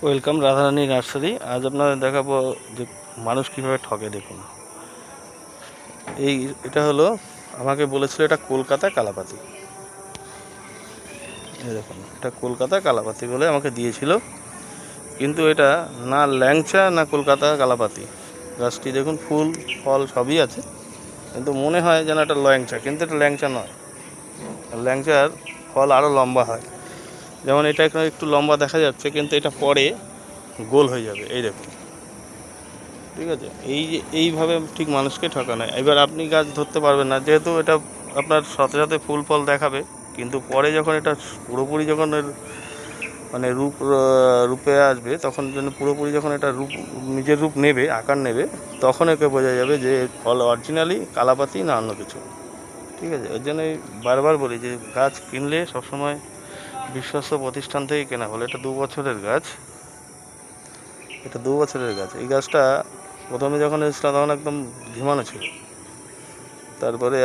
Welcome Radharani nursery. আজ আপনাদের দেখাবো যে মানুষ কীভাবে ঠকে। দেখুন, এটা হলো, আমাকে বলেছিল এটা কলকাতা কালাপাতি। এই দেখুন, এটা কলকাতা কালাপাতি বলে আমাকে দিয়েছিল, কিন্তু এটা না ল্যাংচা না কলকাতা কালাপাতি। গাছটি দেখুন, ফুল ফল সবই আছে, কিন্তু মনে হয় যেন এটা ল্যাংচা, কিন্তু এটা ল্যাংচা নয়। ল্যাংচার ফল আরও লম্বা হয়, যেমন এটা এখানে একটু লম্বা দেখা যাচ্ছে, কিন্তু এটা পরে গোল হয়ে যাবে। এই দেখুন, ঠিক আছে। এইভাবে ঠিক মানুষকে ঠকানো। এবার আপনি গাছ ধরতে পারবেন না, যেহেতু এটা আপনার সাথে সাথে ফুল ফল দেখাবে, কিন্তু পরে যখন এটা পুরোপুরি যখন এর মানে রূপে আসবে, তখন যেন পুরোপুরি যখন এটা নিজের রূপ নেবে, আকার নেবে, তখন একে বোঝা যাবে যে ফল অরিজিনালি কালাপাতি না অন্য কিছু। ঠিক আছে, ওই জন্যই বারবার বলি যে গাছ কিনলে সবসময় বিশ্বস্ত প্রতিষ্ঠান থেকে কেনা। বলে এটা 2 বছরের গাছ, এটা 2 বছরের গাছ। এই গাছটা প্রথমে যখন এসেছিল তখন একদম ঝিমানো ছিল, তারপরে